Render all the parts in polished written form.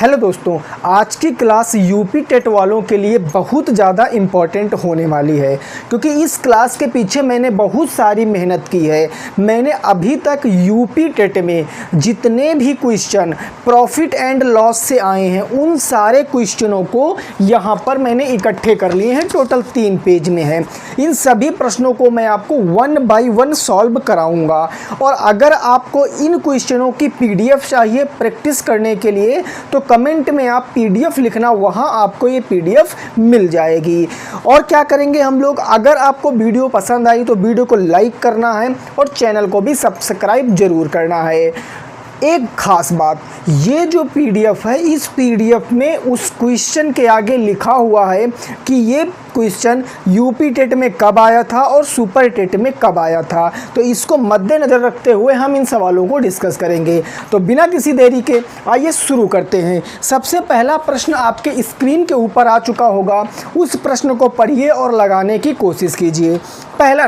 Hello दोस्तों, आज की क्लास यूपी टेट वालों के लिए बहुत ज़्यादा इम्पॉर्टेंट होने वाली है क्योंकि इस क्लास के पीछे मैंने बहुत सारी मेहनत की है। मैंने अभी तक यूपी टेट में जितने भी क्वेश्चन प्रॉफिट एंड लॉस से आए हैं उन सारे क्वेश्चनों को यहाँ पर मैंने इकट्ठे कर लिए हैं। टोटल 3 पेज में है। इन सभी प्रश्नों को मैं आपको 1 बाय 1 सॉल्व कराऊँगा और अगर आपको इन क्वेश्चनों की PDF चाहिए प्रैक्टिस करने के लिए तो कमेंट में आप PDF लिखना, वहाँ आपको ये PDF मिल जाएगी। और क्या करेंगे हम लोग, अगर आपको वीडियो पसंद आई तो वीडियो को लाइक करना है और चैनल को भी सब्सक्राइब जरूर करना है। एक ख़ास बात, ये जो PDF है इस PDF में उस क्वेश्चन के आगे लिखा हुआ है कि ये क्वेश्चन यूपी टेट में कब आया था और सुपर टेट में कब आया था। तो इसको मद्देनज़र रखते हुए हम इन सवालों को डिस्कस करेंगे। तो बिना किसी देरी के आइए शुरू करते हैं। सबसे पहला प्रश्न आपके स्क्रीन के ऊपर आ चुका होगा, उस प्रश्न को पढ़िए और लगाने की कोशिश कीजिए। पहला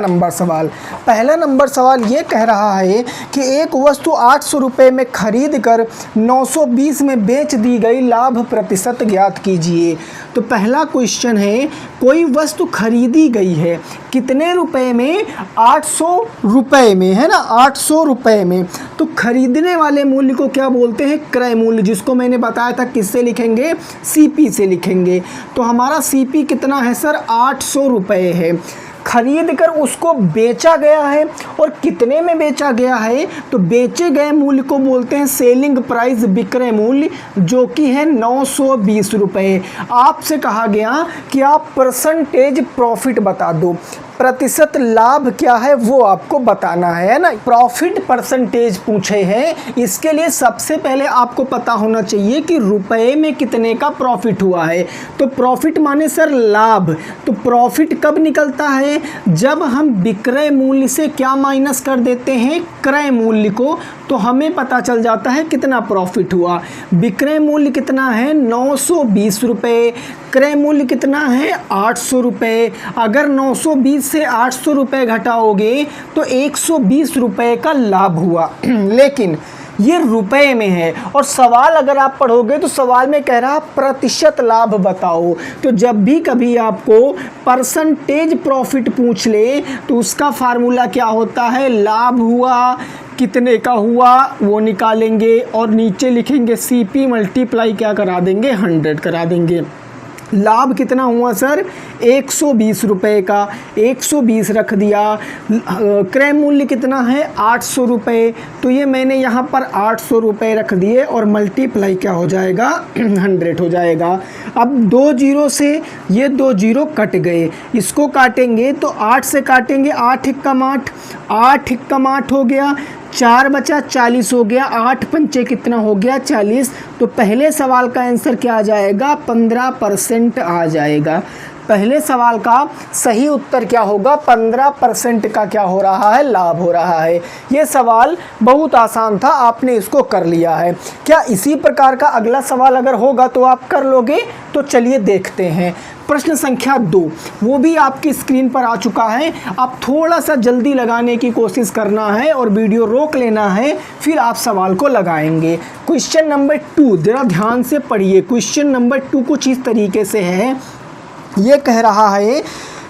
नंबर सवाल ये कह रहा है कि एक वस्तु 800 रुपये में खरीद कर 920 में बेच दी गई, लाभ प्रतिशत ज्ञात कीजिए। तो पहला क्वेश्चन है, कोई वस्तु खरीदी गई है कितने रुपए में? 800 रुपये में, है ना, 800 रुपये में। तो खरीदने वाले मूल्य को क्या बोलते हैं? क्रय मूल्य, जिसको मैंने बताया था किससे लिखेंगे? CP से लिखेंगे। तो हमारा CP कितना है सर? 800 रुपये है। खरीद कर उसको बेचा गया है और कितने में बेचा गया है? तो बेचे गए मूल्य को बोलते हैं सेलिंग प्राइस, विक्रय मूल्य, जो कि है 920 रुपये। आपसे कहा गया कि आप परसेंटेज प्रॉफिट बता दो, प्रतिशत लाभ क्या है वो आपको बताना है ना। प्रॉफिट परसेंटेज पूछे हैं, इसके लिए सबसे पहले आपको पता होना चाहिए कि रुपए में कितने का प्रॉफिट हुआ है। तो प्रॉफिट माने सर लाभ। तो प्रॉफिट कब निकलता है? जब हम विक्रय मूल्य से क्या माइनस कर देते हैं? क्रय मूल्य को। तो हमें पता चल जाता है कितना प्रॉफिट हुआ। विक्रय मूल्य कितना है? 920 रुपये। क्रय मूल्य कितना है? 800 रुपये। अगर 920 से 800 रुपये घटाओगे तो 120 रुपये का लाभ हुआ। लेकिन ये रुपए में है और सवाल अगर आप पढ़ोगे तो सवाल में कह रहा प्रतिशत लाभ बताओ। तो जब भी कभी आपको परसेंटेज प्रॉफिट पूछ ले तो उसका फार्मूला क्या होता है? लाभ हुआ, कितने का हुआ वो निकालेंगे और नीचे लिखेंगे CP मल्टीप्लाई क्या करा देंगे? 100 करा देंगे। लाभ कितना हुआ सर? 120 रुपये का, 120 रख दिया। क्रय मूल्य कितना है? 800 रुपये। तो ये मैंने यहाँ पर 800 रुपये रख दिए और मल्टीप्लाई क्या हो जाएगा? 100 हो जाएगा। अब 2 जीरो से ये 2 जीरो कट गए, इसको काटेंगे तो 8 से काटेंगे, 8 एकम 8, 8 एकम 8 हो गया, 4 बचा 40 हो गया, 8 पंचे कितना हो गया? 40। तो पहले सवाल का आंसर क्या आ जाएगा? 15% आ जाएगा। पहले सवाल का सही उत्तर क्या होगा? 15% का क्या हो रहा है? लाभ हो रहा है। ये सवाल बहुत आसान था, आपने इसको कर लिया है। क्या इसी प्रकार का अगला सवाल अगर होगा तो आप कर लोगे? तो चलिए देखते हैं। प्रश्न संख्या 2, वो भी आपकी स्क्रीन पर आ चुका है। आप थोड़ा सा जल्दी लगाने की कोशिश करना है और वीडियो रोक लेना है, फिर आप सवाल को लगाएंगे। क्वेश्चन नंबर 2 जरा ध्यान से पढ़िए। क्वेश्चन नंबर 2 कुछ इस तरीके से है। ये कह रहा है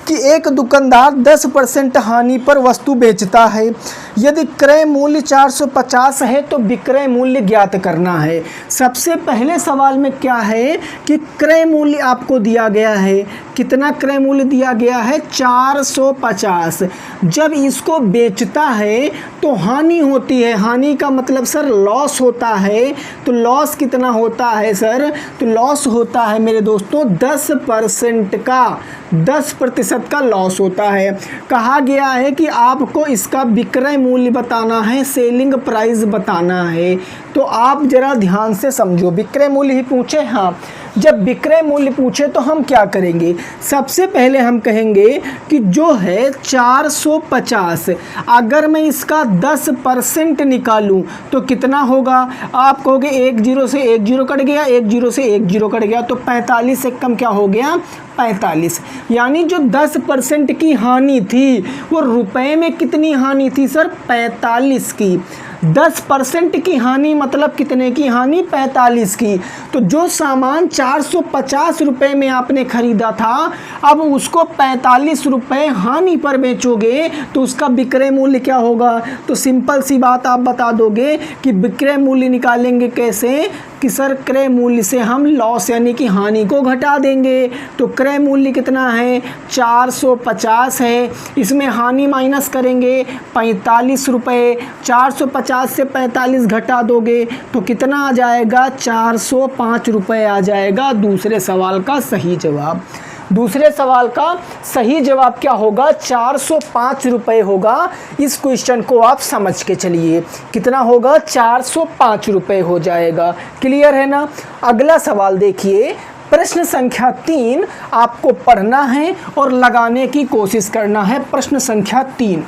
कि एक दुकानदार 10% हानि पर वस्तु बेचता है। यदि क्रय मूल्य 450 है तो विक्रय मूल्य ज्ञात करना है। सबसे पहले सवाल में क्या है कि क्रय मूल्य आपको दिया गया है। कितना क्रय मूल्य दिया गया है? 450। जब इसको बेचता है तो हानि होती है। हानि का मतलब सर लॉस होता है। तो लॉस कितना होता है सर? तो लॉस होता है मेरे दोस्तों 10% का, 10% का लॉस होता है। कहा गया है कि आपको इसका विक्रय मूल्य बताना है, सेलिंग प्राइस बताना है। तो आप जरा ध्यान से समझो, विक्रय मूल्य ही पूछे। हाँ, जब विक्रय मूल्य पूछे तो हम क्या करेंगे? सबसे पहले हम कहेंगे कि जो है 450, अगर मैं इसका 10% निकालूं तो कितना होगा? आप कहोगे 1 जीरो से 1 जीरो कट गया, 1 जीरो से 1 जीरो कट गया, तो 45 से कम क्या हो गया? 45। यानी जो 10% की हानि थी वो रुपए में कितनी हानि थी सर? 45 की। 10% की हानि मतलब कितने की हानि? 45 की। तो जो सामान 450 रुपये में आपने खरीदा था, अब उसको 45 रुपये हानि पर बेचोगे तो उसका विक्रय मूल्य क्या होगा? तो सिंपल सी बात आप बता दोगे कि विक्रय मूल्य निकालेंगे कैसे कि सर क्रय मूल्य से हम लॉस यानी कि हानि को घटा देंगे। तो क्रय मूल्य कितना है? 450 है। इसमें हानि माइनस करेंगे 45 रुपये। 450 से 45 घटा दोगे तो कितना आ जाएगा? 405 रुपये आ जाएगा दूसरे सवाल का सही जवाब। दूसरे सवाल का सही जवाब क्या होगा? 405 रुपये होगा। इस क्वेश्चन को आप समझ के चलिए कितना होगा? 405 रुपये हो जाएगा। क्लियर है ना? अगला सवाल देखिए, प्रश्न संख्या 3 आपको पढ़ना है और लगाने की कोशिश करना है। प्रश्न संख्या 3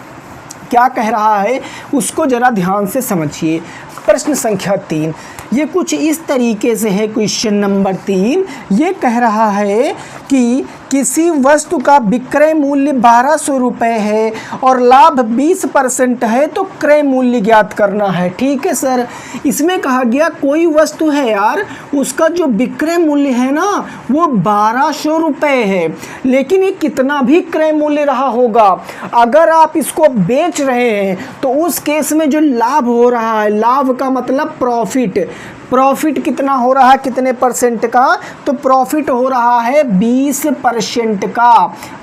क्या कह रहा है उसको ज़रा ध्यान से समझिए। प्रश्न संख्या 3 ये कुछ इस तरीके से है। क्वेश्चन नंबर 3 ये कह रहा है कि किसी वस्तु का विक्रय मूल्य 1200 रुपये है और लाभ 20% है तो क्रय मूल्य ज्ञात करना है। ठीक है सर, इसमें कहा गया कोई वस्तु है यार, उसका जो विक्रय मूल्य है ना वो 1200 रुपये है, लेकिन ये कितना भी क्रय मूल्य रहा होगा, अगर आप इसको बेच रहे हैं तो उस केस में जो लाभ हो रहा है, लाभ का मतलब प्रॉफिट, प्रॉफिट कितना हो रहा है? कितने परसेंट का? तो प्रॉफिट हो रहा है 20% का।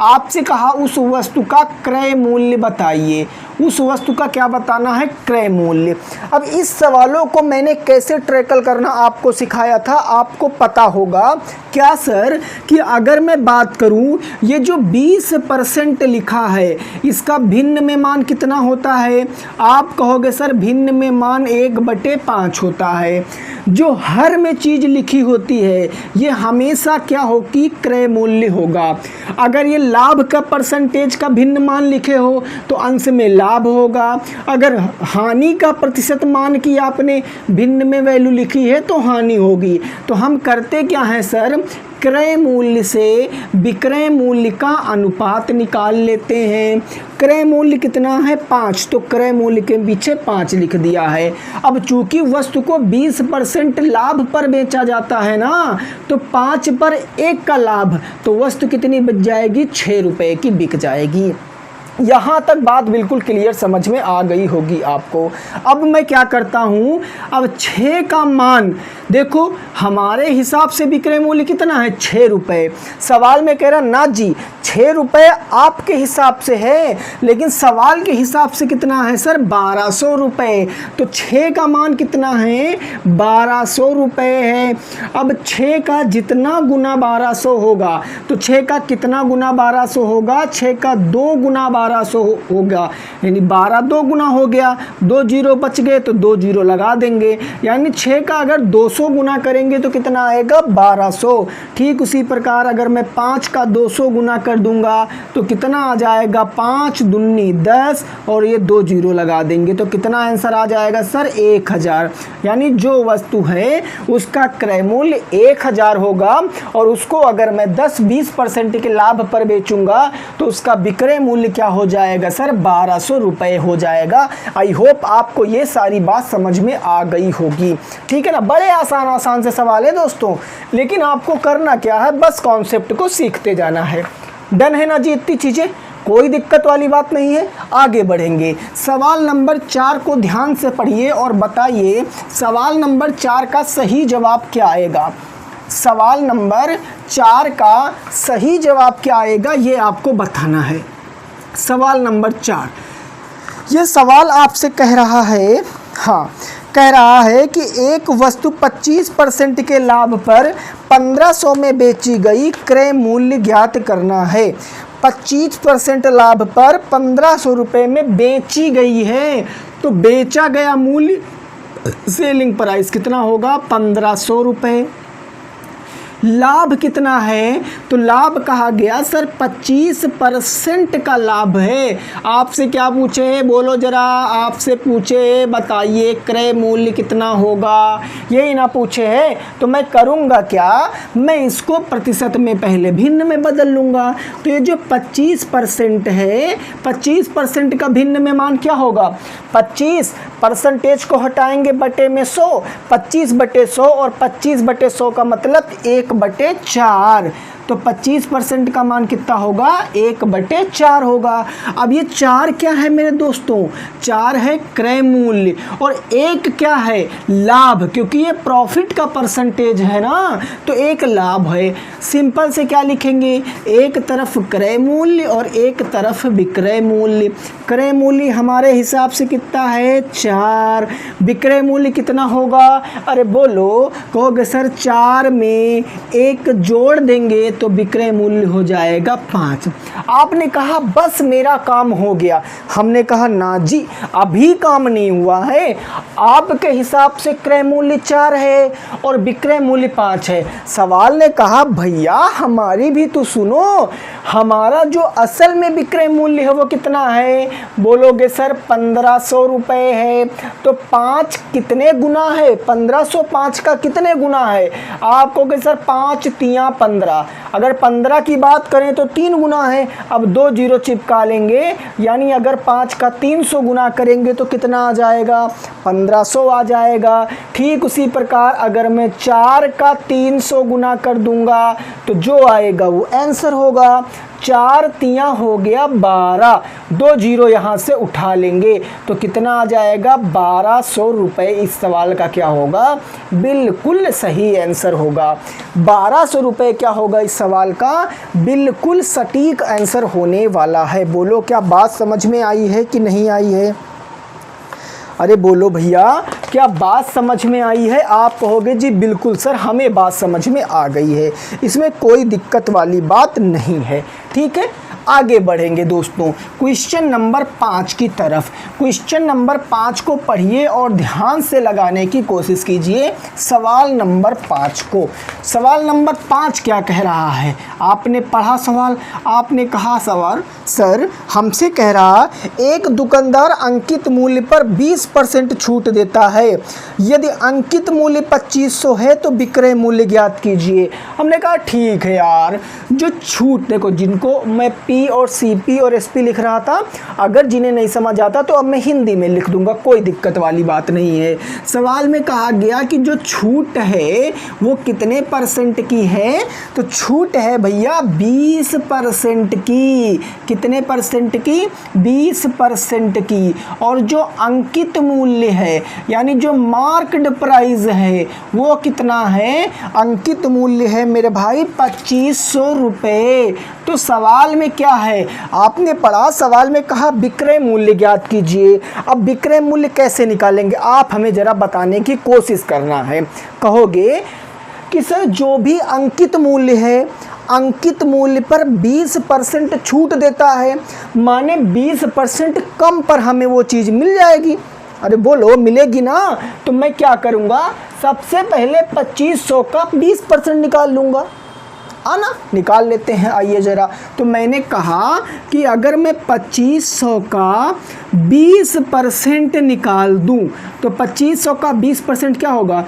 आपसे कहा उस वस्तु का क्रय मूल्य बताइए। उस वस्तु का क्या बताना है? क्रय मूल्य। अब इस सवालों को मैंने कैसे ट्रैकल करना आपको सिखाया था, आपको पता होगा क्या सर कि अगर मैं बात करूं ये जो 20% लिखा है इसका भिन्न में मान कितना होता है? आप कहोगे सर भिन्न में मान 1/5 होता है। जो हर में चीज़ लिखी होती है ये हमेशा क्या होगी? क्रय मूल्य होगा। अगर ये लाभ का परसेंटेज का भिन्न मान लिखे हो तो अंश में लाभ होगा। अगर हानि का प्रतिशत मान की आपने भिन्न में वैल्यू लिखी है तो हानि होगी। तो हम करते क्या हैं सर? क्रय मूल्य से विक्रय मूल्य का अनुपात निकाल लेते हैं। क्रय मूल्य कितना है? 5, तो क्रय मूल्य के पीछे 5 लिख दिया है। अब चूंकि वस्तु को 20% लाभ पर बेचा जाता है ना, तो 5 पर 1 का लाभ, तो वस्तु कितनी बच जाएगी? 6 रुपये की बिक जाएगी। यहाँ तक बात बिल्कुल क्लियर समझ में आ गई होगी आपको। अब मैं क्या करता हूँ, अब 6 का मान देखो, हमारे हिसाब से विक्रय मूल्य कितना है? 6 रुपये। सवाल में कह रहा ना जी 6 रुपये आपके हिसाब से है, लेकिन सवाल के हिसाब से कितना है सर? 1200 रुपये। तो 6 का मान कितना है? 1200 रुपये है। अब 6 का जितना गुना 1200 होगा तो 6 का कितना गुना 1200 होगा? 6 का 2 गुना 1200 होगा, यानी 12 2 गुना हो गया। 2 जीरो बच गए तो 2 जीरो लगा देंगे, यानी 6 का अगर 200 गुना करेंगे तो कितना आएगा? 1200। ठीक उसी प्रकार अगर मैं 5 का 200 गुना कर दूंगा तो कितना आ जाएगा? 5 दूनी 10 और ये 2 जीरो लगा देंगे तो कितना आंसर आ जाएगा सर? 1000। यानी जो वस्तु है उसका क्रय मूल्य 1000 होगा और उसको अगर मैं 10-20% के लाभ पर बेचूंगा तो उसका विक्रय मूल्य क्या हो जाएगा सर? 1200 रुपये हो जाएगा। आई होप आपको ये सारी बात समझ में आ गई होगी। ठीक है ना? बड़े आसान से सवाल है दोस्तों, लेकिन आपको करना क्या है? बस कॉन्सेप्ट को सीखते जाना है। डन है ना जी? इतनी चीज़ें, कोई दिक्कत वाली बात नहीं है। आगे बढ़ेंगे। सवाल नंबर 4 को ध्यान से पढ़िए और बताइए सवाल नंबर 4 का सही जवाब क्या आएगा। सवाल नंबर 4 का सही जवाब क्या आएगा ये आपको बताना है। सवाल नंबर 4 ये सवाल आपसे कह रहा है, हाँ, कह रहा है कि एक वस्तु 25% के लाभ पर 1500 में बेची गई, क्रय मूल्य ज्ञात करना है। 25% लाभ पर 1500 रुपये में बेची गई है, तो बेचा गया मूल्य सेलिंग प्राइस कितना होगा? 1500 रुपये। लाभ कितना है? तो लाभ कहा गया सर 25% का लाभ है। आपसे क्या पूछे, बोलो जरा, आपसे पूछे बताइए क्रय मूल्य कितना होगा, यही ना पूछे है। तो मैं करूँगा क्या, मैं इसको प्रतिशत में पहले भिन्न में बदल लूँगा। तो ये जो 25% है, 25% का भिन्न में मान क्या होगा? 25 परसेंटेज को हटाएंगे बटे में 100, 25/100 और 25/100 का मतलब 1/4। तो 25% का मान कितना होगा? 1/4 होगा। अब ये 4 क्या है मेरे दोस्तों? 4 है क्रय मूल्य और 1 क्या है? लाभ, क्योंकि ये प्रॉफिट का परसेंटेज है ना, तो 1 लाभ है। सिंपल से क्या लिखेंगे? एक तरफ क्रय मूल्य और एक तरफ विक्रय मूल्य। क्रय मूल्य हमारे हिसाब से कितना है? 4। विक्रय मूल्य कितना होगा? अरे बोलो, कहोगे सर 4 में 1 जोड़ देंगे तो विक्रय मूल्य हो जाएगा 5। आपने कहा बस मेरा काम हो गया। हमने कहा ना जी, अभी काम नहीं हुआ है। आपके हिसाब से क्रय मूल्य 4 है और विक्रय मूल्य 5 है। सवाल ने कहा भैया हमारी भी तो सुनो, हमारा जो असल में विक्रय मूल्य है वो कितना है? बोलोगे सर 1500 रुपये है। तो 5 कितने गुना है? 1505 का कितने गुना है? आप कहोगे सर 5 तिया 15। अगर 15 की बात करें तो 3 गुना है। अब 2 जीरो चिपका लेंगे, यानी अगर 5 का 300 गुना करेंगे तो कितना आ जाएगा? 1500 आ जाएगा। ठीक उसी प्रकार अगर मैं 4 का 300 गुना कर दूंगा तो जो आएगा वो आंसर होगा। 4 तिया हो गया 12, 2 जीरो यहाँ से उठा लेंगे तो कितना आ जाएगा? 1200 रुपये। इस सवाल का क्या होगा? बिल्कुल सही आंसर होगा। 1200 रुपये क्या होगा इस सवाल का? बिल्कुल सटीक आंसर होने वाला है। बोलो क्या बात समझ में आई है कि नहीं आई है? अरे बोलो भैया, क्या बात समझ में आई है? आप कहोगे जी बिल्कुल सर, हमें बात समझ में आ गई है, इसमें कोई दिक्कत वाली बात नहीं है। ठीक है, आगे बढ़ेंगे दोस्तों क्वेश्चन नंबर 5 की तरफ। क्वेश्चन नंबर 5 को पढ़िए और ध्यान से लगाने की कोशिश कीजिए सवाल नंबर 5 को। सवाल नंबर 5 क्या कह रहा है? आपने पढ़ा सवाल, आपने कहा सवाल सर हमसे कह रहा एक दुकानदार अंकित मूल्य पर 20% छूट देता है। यदि अंकित मूल्य 2500 है तो विक्रय मूल्य ज्ञात कीजिए। हमने कहा ठीक है यार, जो छूट, देखो जिनको मैं पी और सीपी और एसपी लिख रहा था, अगर जिन्हें नहीं समझ आता तो अब मैं हिंदी में लिख दूंगा, कोई दिक्कत वाली बात नहीं है। सवाल में कहा गया कि जो छूट है वो कितने परसेंट की है? तो छूट है भैया 20% की। कितने परसेंट की? 20% की। और जो अंकित मूल्य है यानी जो मार्क्ड प्राइस है वो कितना है? अंकित मूल्य है मेरे भाई 2500 रुपये। तो सवाल में क्या है? आपने पढ़ा, सवाल में कहा विक्रय मूल्य ज्ञात कीजिए। अब विक्रय मूल्य कैसे निकालेंगे? आप हमें जरा बताने की कोशिश करना है। कहोगे कि सर जो भी अंकित मूल्य है, अंकित मूल्य पर 20% छूट देता है, माने 20% कम पर हमें वो चीज़ मिल जाएगी। अरे बोलो मिलेगी ना? तो मैं क्या करूँगा, सबसे पहले 2500 का 20% निकाल लूँगा। आना निकाल लेते हैं, आइए ज़रा। तो मैंने कहा कि अगर मैं 2500 का 20% निकाल दूं तो 2500 का 20% क्या होगा?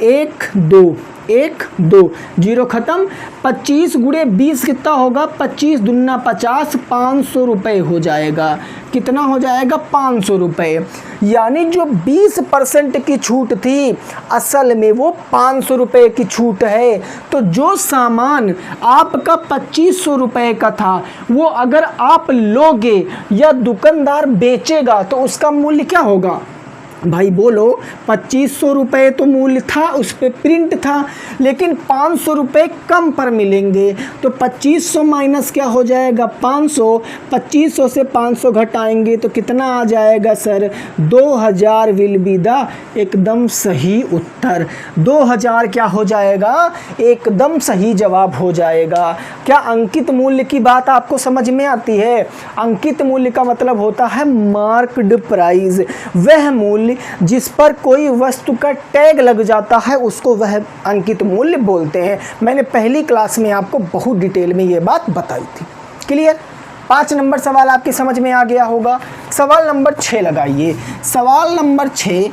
1 2 1 2 जीरो ख़त्म। 25 गुणे 20 कितना होगा? 25 दूना 50, 500 रुपये हो जाएगा। कितना हो जाएगा? 500 रुपये। यानी जो 20% की छूट थी असल में वो 500 रुपये की छूट है। तो जो सामान आपका 2500 रुपये का था वो अगर आप लोगे या दुकानदार बेचेगा तो उसका मूल्य क्या होगा? भाई बोलो, 2500 रुपये तो मूल्य था, उस पर प्रिंट था, लेकिन 500 रुपये कम पर मिलेंगे। तो 2500 माइनस क्या हो जाएगा? 500। 2500 से 500 घटाएंगे तो कितना आ जाएगा सर? 2000 विल बी द एकदम सही उत्तर। 2000 क्या हो जाएगा? एकदम सही जवाब हो जाएगा। क्या अंकित मूल्य की बात आपको समझ में आती है? अंकित मूल्य का मतलब होता है मार्क्ड प्राइस, वह मूल्य मूल्य, जिस पर कोई वस्तु का टैग लग जाता है उसको वह अंकित मूल्य बोलते हैं। मैंने पहली क्लास में आपको बहुत डिटेल में ये बात बताई थी। क्लियर? 5 नंबर सवाल आपकी समझ में आ गया होगा। सवाल नंबर 6 लगाइए। सवाल नंबर 6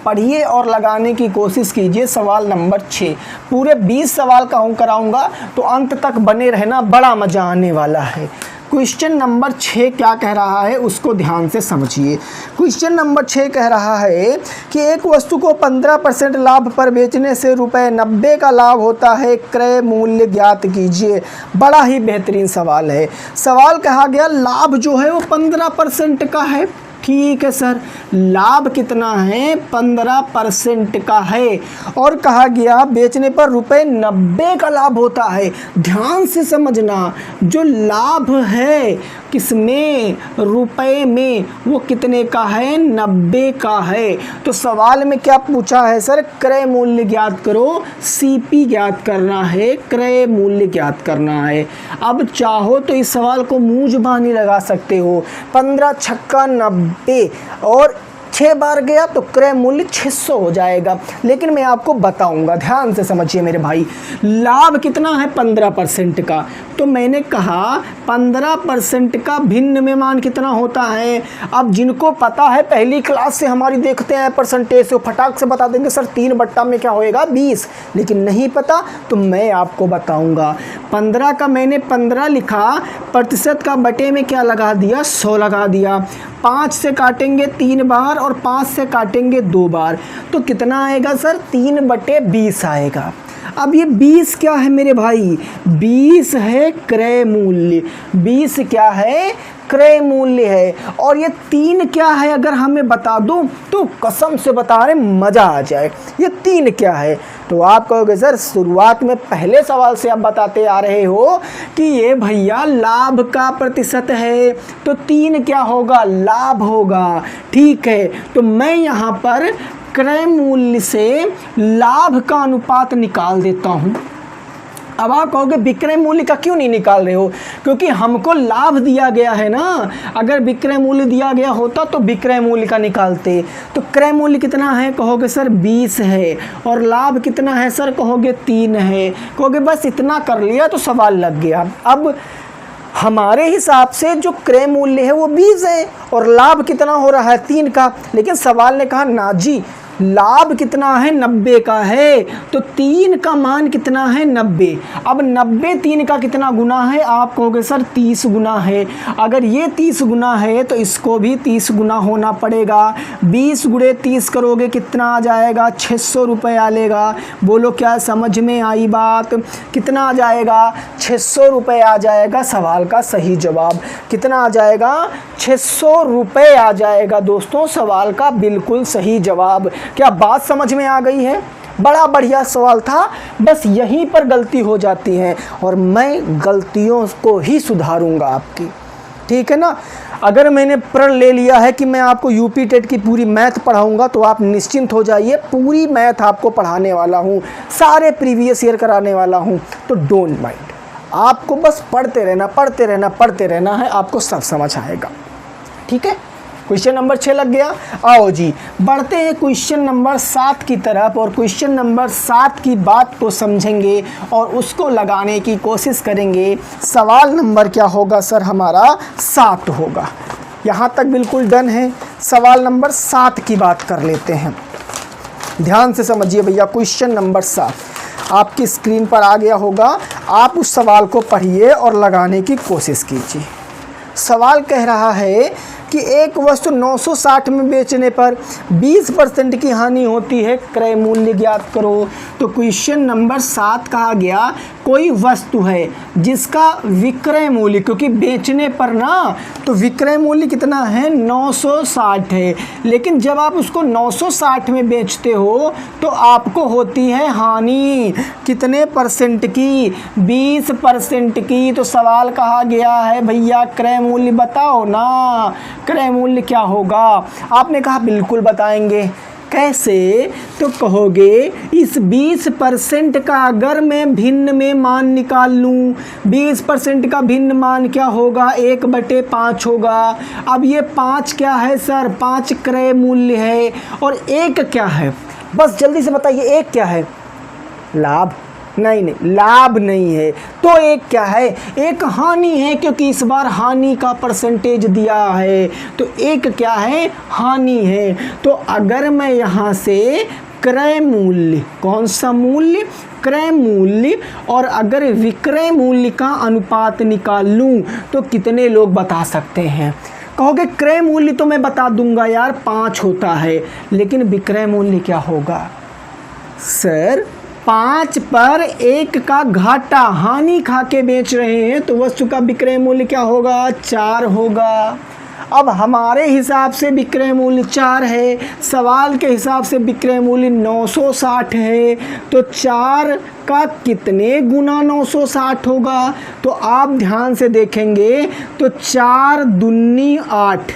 पढ़िए और लगाने की कोशिश कीजिए। सवाल नंबर 6 पूरे 20 सवाल कराऊंगा, तो अंत तक बने रहना, बड़ा मज़ा आने वाला है। क्वेश्चन नंबर 6 क्या कह रहा है उसको ध्यान से समझिए। क्वेश्चन नंबर 6 कह रहा है कि एक वस्तु को 15% लाभ पर बेचने से ₹90 का लाभ होता है, क्रय मूल्य ज्ञात कीजिए। बड़ा ही बेहतरीन सवाल है। सवाल कहा गया लाभ जो है वो 15% का है। ठीक है सर, लाभ कितना है? 15% का है। और कहा गया बेचने पर ₹90 का लाभ होता है। ध्यान से समझना, जो लाभ है किसमें? रुपए में, वो कितने का है? 90 का है। तो सवाल में क्या पूछा है सर? क्रय मूल्य ज्ञात करो। सीपी ज्ञात करना है, क्रय मूल्य ज्ञात करना है। अब चाहो तो इस सवाल को मुंह जुबानी लगा सकते हो। 15 छक्का 90 और 6 बार गया तो क्रय मूल्य 600 हो जाएगा। लेकिन मैं आपको बताऊंगा, ध्यान से समझिए मेरे भाई। लाभ कितना है? 15% का। तो मैंने कहा 15% का भिन्न में मान कितना होता है? अब जिनको पता है पहली क्लास से हमारी देखते हैं परसेंटेज से, फटाक से बता देंगे सर 3 बट्टा में क्या होएगा? 20। लेकिन नहीं पता तो मैं आपको बताऊंगा। 15 का मैंने 15 लिखा, प्रतिशत का बटे में क्या लगा दिया? 100 लगा दिया। 5 से काटेंगे 3 बार और 5 से काटेंगे 2 बार, तो कितना आएगा सर? 3/20 आएगा। अब ये 20 क्या है मेरे भाई? 20 है क्रय मूल्य। 20 क्या है? क्रय मूल्य है। और ये 3 क्या है अगर हमें बता दूं तो कसम से बता रहे मज़ा आ जाए। ये 3 क्या है? तो आप कहोगे सर शुरुआत में पहले सवाल से आप बताते आ रहे हो कि ये भैया लाभ का प्रतिशत है, तो 3 क्या होगा? लाभ होगा। ठीक है, तो मैं यहाँ पर क्रय मूल्य से लाभ का अनुपात निकाल देता हूँ। अब आप कहोगे विक्रय मूल्य का क्यों नहीं निकाल रहे हो? क्योंकि हमको लाभ दिया गया है ना। अगर विक्रय मूल्य दिया गया होता तो विक्रय मूल्य का निकालते। तो क्रय मूल्य कितना है? कहोगे सर 20 है। और लाभ कितना है सर? कहोगे 3 है। कहोगे बस इतना कर लिया तो सवाल लग गया। अब हमारे हिसाब से जो क्रय मूल्य है वो 20 है और लाभ कितना हो रहा है? 3 का। लेकिन सवाल ने कहा ना जी, लाभ कितना है? 90 का है। तो 3 का मान कितना है? 90। अब 90 3 का कितना गुना है? आप कहोगे सर 30 गुना है। अगर ये 30 गुना है तो इसको भी 30 गुना होना पड़ेगा। 20 गुणे 30 करोगे कितना आ जाएगा? 600 रुपये आ लेगा। बोलो क्या समझ में आई बात? कितना आ जाएगा? 600 रुपये आ जाएगा। सवाल का सही जवाब कितना आ जाएगा? 600 रुपये आ जाएगा दोस्तों, सवाल का बिल्कुल सही जवाब। क्या बात समझ में आ गई है? बड़ा बढ़िया सवाल था, बस यहीं पर गलती हो जाती है और मैं गलतियों को ही सुधारूंगा आपकी। ठीक है ना? अगर मैंने प्रण ले लिया है कि मैं आपको यूपी टेट की पूरी मैथ पढ़ाऊंगा तो आप निश्चिंत हो जाइए, पूरी मैथ आपको पढ़ाने वाला हूँ, सारे प्रीवियस ईयर कराने वाला हूँ। तो डोंट माइंड, आपको बस पढ़ते रहना है, आपको सब समझ आएगा। ठीक है? क्वेश्चन नंबर 6 लग गया। आओ जी बढ़ते हैं क्वेश्चन नंबर 7 की तरफ और क्वेश्चन नंबर 7 की बात को समझेंगे और उसको लगाने की कोशिश करेंगे। सवाल नंबर क्या होगा सर? हमारा 7 होगा। यहाँ तक बिल्कुल डन है। सवाल नंबर 7 की बात कर लेते हैं। ध्यान से समझिए भैया, क्वेश्चन नंबर 7 आपकी स्क्रीन पर आ गया होगा। आप उस सवाल को पढ़िए और लगाने की कोशिश कीजिए। सवाल कह रहा है कि एक वस्तु 960 में बेचने पर 20% की हानि होती है, क्रय मूल्य ज्ञात करो। तो क्वेश्चन नंबर 7 कहा गया कोई वस्तु है जिसका विक्रय मूल्य, क्योंकि बेचने पर ना तो विक्रय मूल्य कितना है? 960 है। लेकिन जब आप उसको 960 में बेचते हो तो आपको होती है हानि कितने परसेंट की? 20% की। तो सवाल कहा गया है भैया क्रय मूल्य बताओ ना, क्रय मूल्य क्या होगा? आपने कहा बिल्कुल बताएंगे। कैसे? तो कहोगे इस 20% का अगर मैं भिन्न में मान निकाल लूँ, 20% का भिन्न मान क्या होगा? 1/5 होगा। अब ये 5 क्या है सर? 5 क्रय मूल्य है। और 1 क्या है? बस जल्दी से बताइए, 1 क्या है? लाभ? नहीं, लाभ नहीं है। तो 1 क्या है? 1 हानि है, क्योंकि इस बार हानि का परसेंटेज दिया है। तो 1 क्या है? हानि है। तो अगर मैं यहाँ से क्रय मूल्य, कौन सा मूल्य? क्रय मूल्य, और अगर विक्रय मूल्य का अनुपात निकाल लूँ तो कितने लोग बता सकते हैं? कहोगे क्रय मूल्य तो मैं बता दूंगा यार, 5 होता है, लेकिन विक्रय मूल्य क्या होगा? सर 5 पर 1 का घाटा, हानि खा के बेच रहे हैं, तो वस्तु का विक्रय मूल्य क्या होगा? 4 होगा। अब हमारे हिसाब से विक्रय मूल्य 4 है, सवाल के हिसाब से विक्रय मूल्य 960 है। तो 4 का कितने गुना 960 होगा? तो आप ध्यान से देखेंगे तो 4 दूनी 8,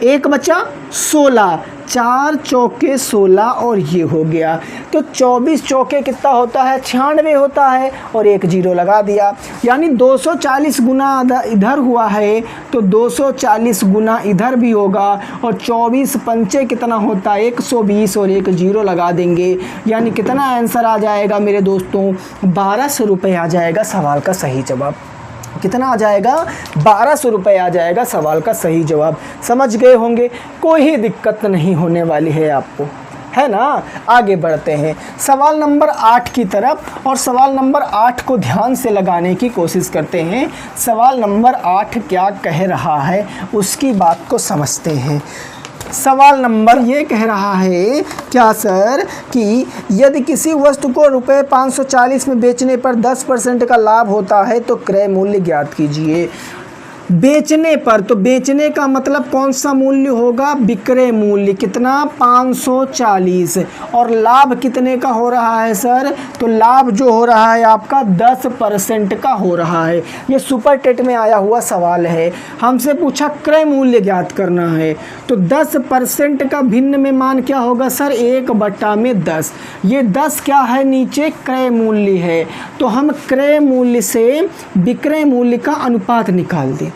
1 बचा 16, 4 चौके 16, और ये हो गया। तो 24 चौके कितना होता है? 96 होता है, और 1 0 लगा दिया। यानी 240 गुना इधर हुआ है, तो 240 गुना इधर भी होगा, और 24 पंचे कितना होता है? 120, और 1 0 लगा देंगे। यानी कितना आंसर आ जाएगा मेरे दोस्तों? 1200 रुपये आ जाएगा सवाल का सही जवाब। कितना आ जाएगा? 1200 रुपये आ जाएगा सवाल का सही जवाब। समझ गए होंगे, कोई दिक्कत नहीं होने वाली है आपको, है ना। आगे बढ़ते हैं सवाल नंबर 8 की तरफ, और सवाल नंबर 8 को ध्यान से लगाने की कोशिश करते हैं। सवाल नंबर 8 क्या कह रहा है उसकी बात को समझते हैं। सवाल नंबर ये कह रहा है क्या सर कि यदि किसी वस्तु को रुपये 540 में बेचने पर 10% का लाभ होता है तो क्रय मूल्य ज्ञात कीजिए। बेचने पर, तो बेचने का मतलब कौन सा मूल्य होगा? विक्रय मूल्य। कितना? 540। और लाभ कितने का हो रहा है सर? तो लाभ जो हो रहा है आपका 10% का हो रहा है। ये सुपर टेट में आया हुआ सवाल है, हमसे पूछा क्रय मूल्य ज्ञात करना है। तो 10% का भिन्न में मान क्या होगा सर? 1/10। ये 10 क्या है? नीचे क्रय मूल्य है। तो हम क्रय मूल्य से विक्रय मूल्य का अनुपात निकाल दें।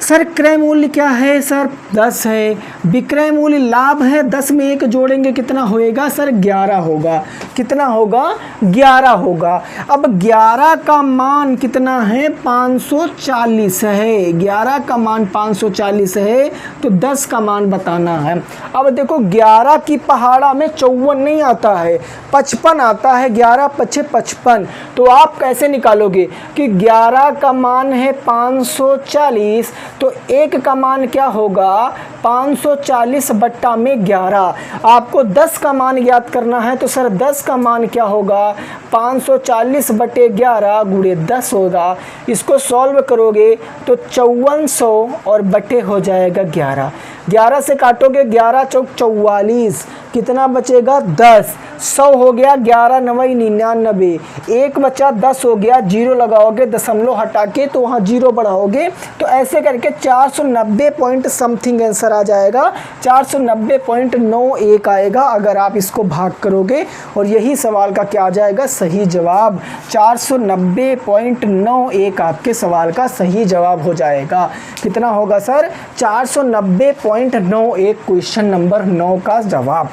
सर क्रय मूल्य क्या है सर? 10 है। विक्रय मूल्य लाभ है, 10 में 1 जोड़ेंगे कितना होएगा सर? 11 होगा। कितना होगा? 11 होगा। अब 11 का मान कितना है? 540 है। 11 का मान 540 है, तो 10 का मान बताना है। अब देखो 11 की पहाड़ा में 54 नहीं आता है, 55 आता है। 11 पछे 55। तो आप कैसे निकालोगे कि 11 का मान है 540, तो 1 का मान क्या होगा? 540 बट्टा में 11। आपको 10 का मान ज्ञात करना है, तो सर 10 का मान क्या होगा? 540 बटे 11 गुणे 10 होगा। इसको सॉल्व करोगे तो 5400 और बटे हो जाएगा 11। 11 से काटोगे 11 चौक 44, कितना बचेगा? 10। 100 हो गया, 11 9 99, 1 बचा 10 हो गया। 0 लगाओगे, दशमलव हटा के तो वहाँ 0 बढ़ाओगे, तो ऐसे करके 490 पॉइंट समथिंग आंसर आ जाएगा। 490.91 आएगा अगर आप इसको भाग करोगे, और यही सवाल का क्या आ जाएगा? सही जवाब। 490.91 आपके सवाल का सही जवाब हो जाएगा। कितना होगा सर? 490.91 क्वेश्चन नंबर 9 का जवाब।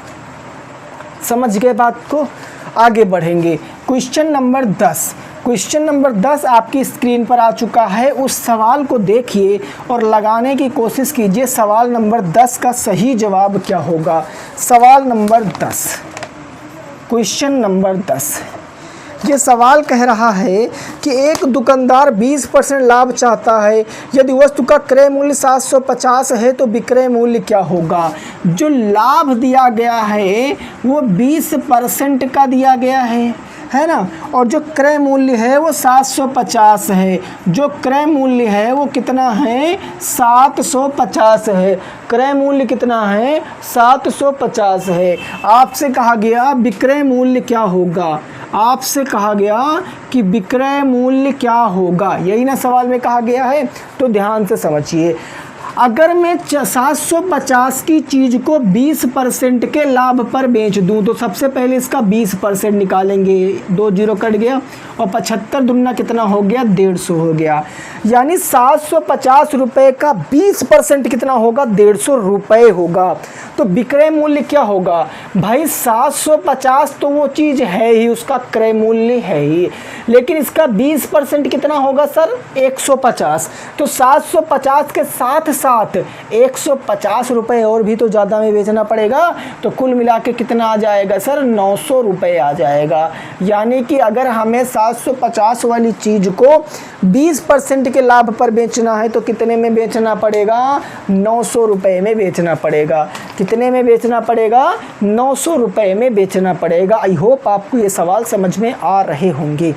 समझ गए बात को? आगे बढ़ेंगे। Question number 10। क्वेश्चन नंबर 10 आपकी स्क्रीन पर आ चुका है। उस सवाल को देखिए और लगाने की कोशिश कीजिए। सवाल नंबर 10 का सही जवाब क्या होगा? सवाल नंबर 10, क्वेश्चन नंबर 10, ये सवाल कह रहा है कि एक दुकानदार 20% लाभ चाहता है। यदि वस्तु का क्रय मूल्य 750 है तो विक्रय मूल्य क्या होगा? जो लाभ दिया गया है वो 20% का दिया गया है ना, और जो क्रय मूल्य है वो 750 है। जो क्रय मूल्य है वो कितना है? 750 है। क्रय मूल्य कितना है? 750 है। आपसे कहा गया विक्रय मूल्य क्या होगा? आपसे कहा गया कि विक्रय मूल्य क्या होगा, यही ना सवाल में कहा गया है। तो ध्यान से समझिए। अगर मैं 750 की चीज़ को 20% के लाभ पर बेच दूं तो सबसे पहले इसका 20% निकालेंगे, 2 जीरो कट गया, और 75 दुना कितना हो गया, 150 हो गया। यानी 750 रुपये का 20% कितना होगा, 150 रुपये होगा। तो विक्रय मूल्य क्या होगा भाई, 750 तो वो चीज़ है ही, उसका क्रय मूल्य है ही, लेकिन इसका 20% कितना होगा सर, 150। तो 750 के साथ साथ 150 रुपये और भी तो ज़्यादा में बेचना पड़ेगा, तो कुल मिला के कितना आ जाएगा सर, 900 रुपये आ जाएगा। यानी कि अगर हमें 750 वाली चीज़ को 20% के लाभ पर बेचना है तो कितने में बेचना पड़ेगा, 900 रुपये में बेचना पड़ेगा। कितने में बेचना पड़ेगा, 900 रुपये में बेचना पड़ेगा। आई होप आपको ये सवाल समझ में आ रहे होंगे।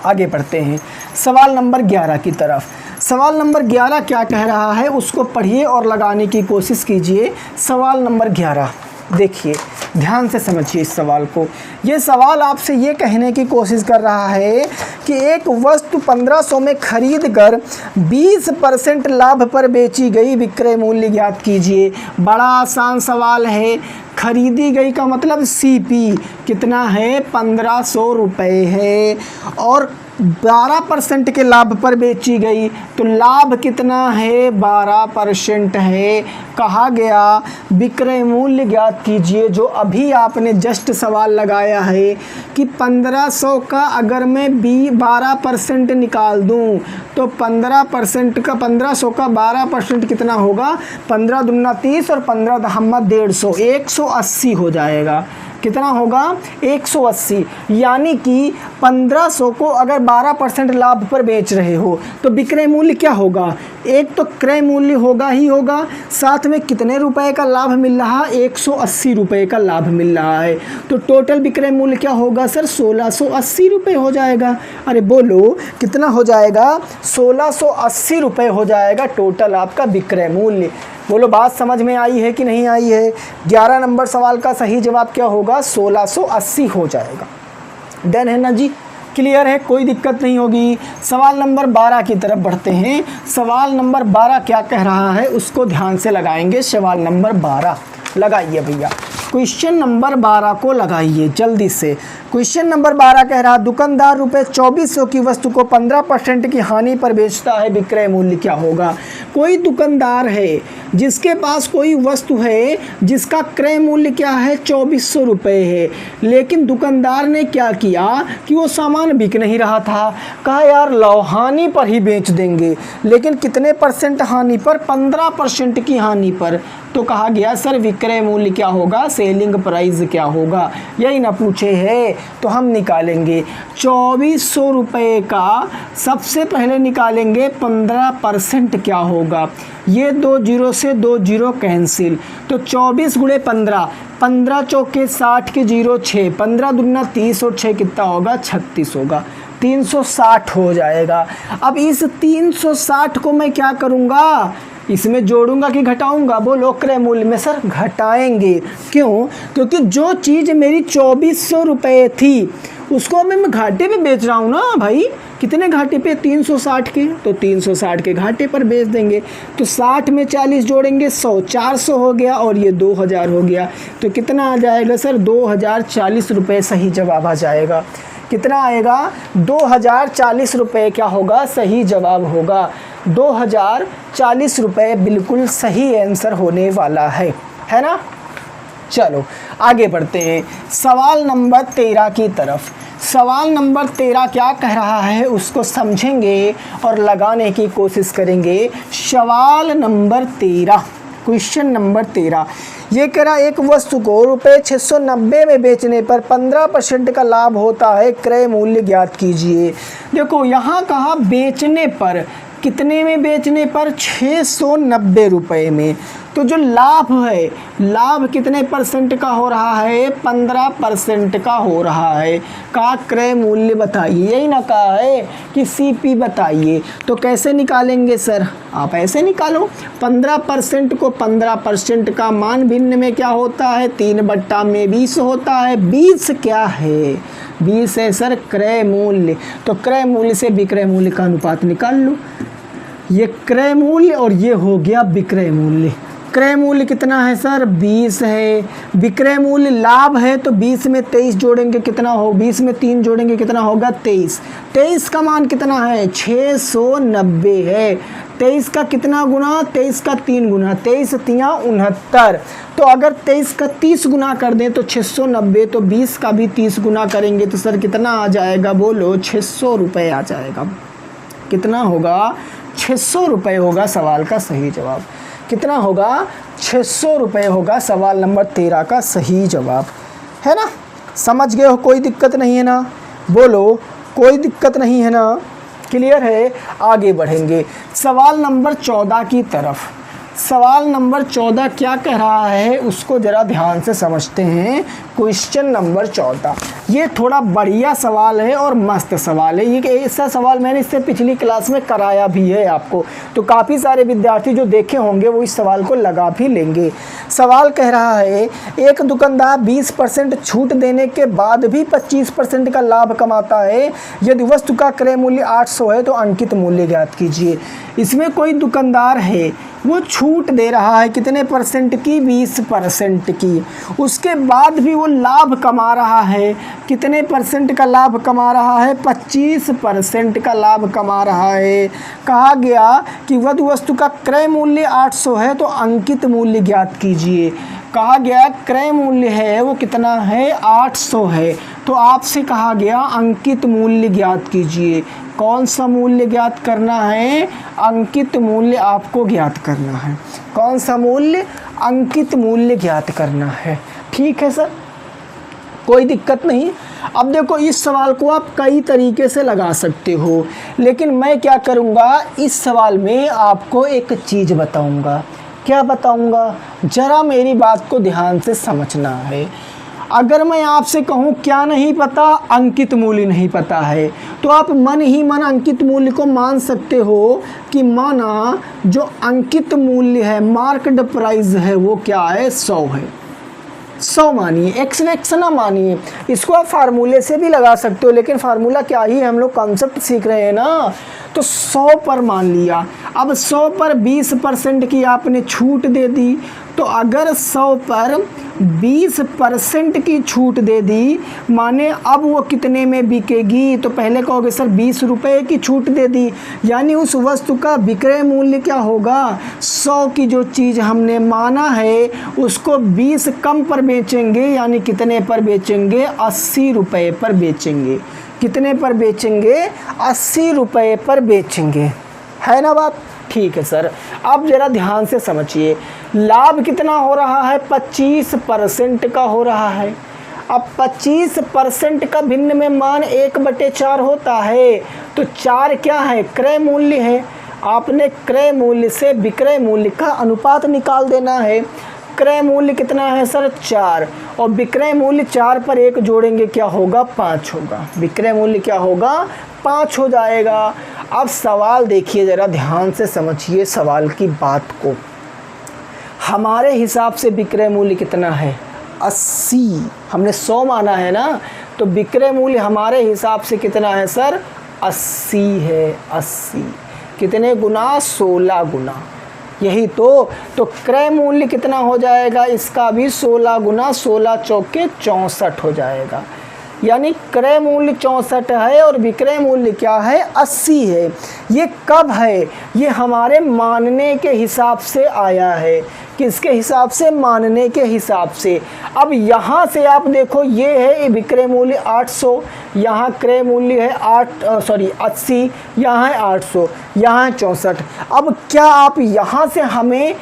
आगे बढ़ते हैं सवाल नंबर 11 की तरफ। सवाल नंबर 11 क्या कह रहा है उसको पढ़िए और लगाने की कोशिश कीजिए। सवाल नंबर 11 देखिए, ध्यान से समझिए इस सवाल को। ये सवाल आपसे ये कहने की कोशिश कर रहा है कि एक वस्तु 1500 में खरीद कर 20% लाभ पर बेची गई, विक्रय मूल्य ज्ञात कीजिए। बड़ा आसान सवाल है। खरीदी गई का मतलब सीपी कितना है, 1500 रुपये है, और 12% के लाभ पर बेची गई तो लाभ कितना है, 12% है। कहा गया विक्रय मूल्य ज्ञात कीजिए। जो अभी आपने जस्ट सवाल लगाया है कि 1500 का अगर मैं 12% निकाल दूं तो 15% का 1500 का 12% कितना होगा, 15 दूना 30 और 15 दहम्मा 150, 180 हो जाएगा। कितना होगा, 180। यानी कि 1500 को अगर 12% लाभ पर बेच रहे हो तो विक्रय मूल्य क्या होगा, एक तो क्रय मूल्य होगा ही होगा, साथ में कितने रुपए का लाभ मिल रहा है, 180 रुपये का लाभ मिल रहा है। तो टोटल विक्रय मूल्य क्या होगा सर, 1680 रुपये हो जाएगा। अरे बोलो कितना हो जाएगा, 1680 रुपये हो जाएगा टोटल आपका विक्रय मूल्य। बोलो बात समझ में आई है कि नहीं आई है। 11 नंबर सवाल का सही जवाब क्या होगा, 1680 हो जाएगा। डन है ना जी, क्लियर है, कोई दिक्कत नहीं होगी। सवाल नंबर 12 की तरफ बढ़ते हैं। सवाल नंबर 12 क्या कह रहा है उसको ध्यान से लगाएंगे। सवाल नंबर 12 लगाइए भैया, क्वेश्चन नंबर 12 को लगाइए जल्दी से। क्वेश्चन नंबर 12 कह रहा, दुकानदार रुपये 2400 की वस्तु को 15% की हानि पर बेचता है, विक्रय मूल्य क्या होगा। कोई दुकानदार है जिसके पास कोई वस्तु है जिसका क्रय मूल्य क्या है, 2400 रुपये है, लेकिन दुकानदार ने क्या किया कि वो सामान बिक नहीं रहा था। कहा यार लो हानि पर ही बेच देंगे, लेकिन कितने परसेंट हानि पर, 15% की हानि पर। तो कहा गया सर विक्रय मूल्य क्या होगा, सेलिंग प्राइस क्या होगा, यही ना पूछे है। तो हम निकालेंगे 2400 रुपये का, सबसे पहले निकालेंगे 15% क्या होगा। ये 2 जीरो से 2 जीरो कैंसिल, तो 24 गुणे 15, 15 चौके 60 के जीरो 6, 15 दूना 30 और 6 कितना होगा, 36 होगा। 360 हो जाएगा। अब इस 360 को मैं क्या करूँगा, इसमें जोड़ूंगा कि घटाऊंगा, बोलो क्रय मूल्य में सर घटाएंगे। क्यों, क्योंकि जो चीज़ मेरी 2400 रुपये थी उसको मैं घाटे पे बेच रहा हूँ ना भाई। कितने घाटे पे, 360 के, तो 360 के घाटे पर बेच देंगे। तो 60 में 40 जोड़ेंगे, 100, 400 हो गया, और ये 2000 हो गया। तो कितना आ जाएगा सर, 2040 रुपये सही जवाब आ जाएगा। कितना आएगा, 2040 रुपये क्या होगा, सही जवाब होगा। 2040 रुपये बिल्कुल सही आंसर होने वाला है ना। चलो आगे बढ़ते हैं सवाल नंबर 13 की तरफ। सवाल नंबर 13 क्या कह रहा है उसको समझेंगे और लगाने की कोशिश करेंगे। सवाल नंबर 13, क्वेश्चन नंबर 13 ये कह रहा, एक वस्तु को रुपये 690 में बेचने पर 15% का लाभ होता है, क्रय मूल्य ज्ञात कीजिए। देखो यहाँ कहा बेचने पर, कितने में बेचने पर, 690 रुपये में। तो जो लाभ है, लाभ कितने परसेंट का हो रहा है, 15% का हो रहा है। का क्रय मूल्य बताइए, यही ना कहा है कि सीपी बताइए। तो कैसे निकालेंगे सर, आप ऐसे निकालो, 15% को 15% का मान भिन्न में क्या होता है, 3/20 होता है। 20 क्या है, 20 है सर क्रय मूल्य। तो क्रय मूल्य से विक्रय मूल्य का अनुपात निकाल लो। ये क्रय मूल्य और ये हो गया विक्रय मूल्य। क्रय मूल्य कितना है सर 20 है, विक्रय मूल्य लाभ है तो 20 में 23 जोड़ेंगे कितना हो, 20 में 3 जोड़ेंगे कितना होगा 23। 23 का मान कितना है 690 है। 23 का कितना गुना, 23 का 3 गुना, 23 तिया 69। तो अगर 23 का 30 गुना कर दें तो 690, तो 20 का भी 30 गुना करेंगे तो सर कितना आ जाएगा, बोलो 600 रुपये आ जाएगा। कितना होगा 600 रुपये होगा सवाल का सही जवाब। कितना होगा 600 रुपये होगा सवाल नंबर 13 का सही जवाब, है ना। समझ गए हो, कोई दिक्कत नहीं है ना, बोलो कोई दिक्कत नहीं है ना, क्लियर है। आगे बढ़ेंगे सवाल नंबर 14 की तरफ। सवाल नंबर 14 क्या कह रहा है उसको ज़रा ध्यान से समझते हैं। क्वेश्चन नंबर 14 ये थोड़ा बढ़िया सवाल है और मस्त सवाल है। ये ऐसा सवाल मैंने इससे पिछली क्लास में कराया भी है आपको, तो काफ़ी सारे विद्यार्थी जो देखे होंगे वो इस सवाल को लगा भी लेंगे। सवाल कह रहा है एक दुकानदार 20% छूट देने के बाद भी 25% का लाभ कमाता है। यदि वस्तु का क्रय मूल्य 800 है तो अंकित मूल्य ज्ञात कीजिए। इसमें कोई दुकानदार है वो छूट दे रहा है कितने परसेंट की, 20% की, उसके बाद भी वो लाभ कमा रहा है। कितने परसेंट का लाभ कमा रहा है, 25% का लाभ कमा रहा है। कहा गया कि वस्तु का क्रय मूल्य 800 है तो अंकित मूल्य ज्ञात कीजिए। कहा गया क्रय मूल्य है वो कितना है 800 है, तो आपसे कहा गया अंकित मूल्य ज्ञात कीजिए। कौन सा मूल्य ज्ञात करना है, अंकित मूल्य आपको ज्ञात करना है। कौन सा मूल्य, अंकित मूल्य ज्ञात करना है। ठीक है सर, कोई दिक्कत नहीं। अब देखो इस सवाल को आप कई तरीके से लगा सकते हो, लेकिन मैं क्या करूँगा इस सवाल में आपको एक चीज़ बताऊँगा। क्या बताऊँगा, ज़रा मेरी बात को ध्यान से समझना है। अगर मैं आपसे कहूँ क्या नहीं पता, अंकित मूल्य नहीं पता है, तो आप मन ही मन अंकित मूल्य को मान सकते हो कि माना जो अंकित मूल्य है, मार्क्ड प्राइस है, वो क्या है 100 है। 100 मानिए, एक्स ना मानिए। इसको आप फार्मूले से भी लगा सकते हो, लेकिन फार्मूला क्या ही, हम लोग कॉन्सेप्ट सीख रहे हैं ना। तो 100 पर मान लिया। अब 100 पर 20% की आपने छूट दे दी, तो अगर 100 पर 20% की छूट दे दी, माने अब वो कितने में बिकेगी, तो पहले कहोगे सर 20 रुपये की छूट दे दी, यानी उस वस्तु का विक्रय मूल्य क्या होगा, 100 की जो चीज़ हमने माना है उसको 20 कम पर बेचेंगे, यानी कितने पर बेचेंगे, 80 रुपये पर बेचेंगे। कितने पर बेचेंगे, 80 रुपये पर बेचेंगे, है ना बात। ठीक है सर, अब ज़रा ध्यान से समझिए। लाभ कितना हो रहा है, 25% का हो रहा है। अब 25% का भिन्न में मान 1/4 होता है, तो 4 क्या है, क्रय मूल्य है। आपने क्रय मूल्य से विक्रय मूल्य का अनुपात निकाल देना है। क्रय मूल्य कितना है सर 4, और विक्रय मूल्य 4 पर 1 जोड़ेंगे क्या होगा, 5 होगा। विक्रय मूल्य क्या होगा, 5 हो जाएगा। अब सवाल देखिए, ज़रा ध्यान से समझिए सवाल की बात को। हमारे हिसाब से विक्रय मूल्य कितना है, 80। हमने 100 माना है ना, तो विक्रय मूल्य हमारे हिसाब से कितना है सर, 80 है। 80 कितने गुना, 16 गुना। यही तो क्रय मूल्य कितना हो जाएगा, इसका भी 16 गुना, 16 चौके 64 हो जाएगा। यानी क्रय मूल्य 64 है और विक्रय मूल्य क्या है, 80 है। ये कब है, ये हमारे मानने के हिसाब से आया है। किसके हिसाब से, मानने के हिसाब से। अब यहाँ से आप देखो, ये है विक्रय मूल्य 800, यहाँ क्रय मूल्य है 80, यहाँ है 800, यहाँ है 64। अब क्या आप यहाँ से हमें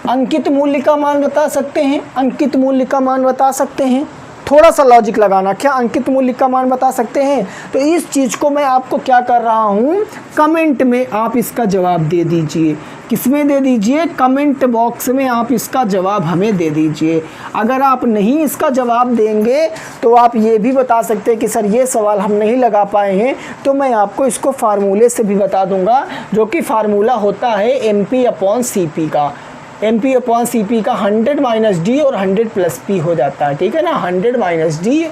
अंकित मूल्य का मान बता सकते हैं, अंकित मूल्य का मान बता सकते हैं। थोड़ा सा लॉजिक लगाना, क्या अंकित मूल्य का मान बता सकते हैं। तो इस चीज़ को मैं आपको क्या कर रहा हूँ, कमेंट में आप इसका जवाब दे दीजिए। किसमें दे दीजिए, कमेंट बॉक्स में आप इसका जवाब हमें दे दीजिए। अगर आप नहीं इसका जवाब देंगे तो आप ये भी बता सकते हैं कि सर ये सवाल हम नहीं लगा पाए हैं, तो मैं आपको इसको फार्मूले से भी बता दूंगा, जो कि फार्मूला होता है MP/CP का। MP/CP का 100 - D और 100 + P हो जाता है, ठीक है ना। 100 - D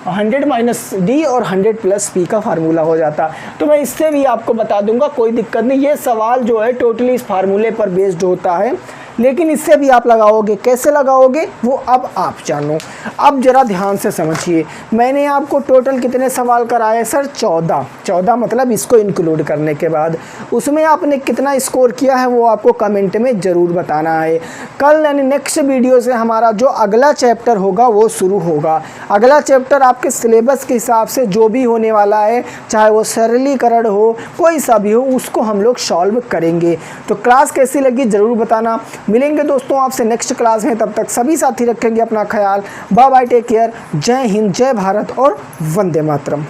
100 माइनस डी और 100 प्लस पी का फार्मूला हो जाता। तो मैं इससे भी आपको बता दूंगा, कोई दिक्कत नहीं। ये सवाल जो है टोटली इस फार्मूले पर बेस्ड होता है, लेकिन इससे भी आप लगाओगे। कैसे लगाओगे वो अब आप जानो। अब ज़रा ध्यान से समझिए, मैंने आपको टोटल कितने सवाल कराए सर? 14 मतलब इसको इंक्लूड करने के बाद। उसमें आपने कितना स्कोर किया है वो आपको कमेंट में ज़रूर बताना है। कल यानी नेक्स्ट वीडियो से हमारा जो अगला चैप्टर होगा वो शुरू होगा। अगला चैप्टर आपके सिलेबस के हिसाब से जो भी होने वाला है, चाहे वो सरलीकरण हो, कोई सा भी हो, उसको हम लोग सॉल्व करेंगे। तो क्लास कैसी लगी ज़रूर बताना। मिलेंगे दोस्तों आपसे नेक्स्ट क्लास में, तब तक सभी साथी रखेंगे अपना ख्याल। Bye bye, take care. जय हिंद, जय भारत और वंदे मातरम।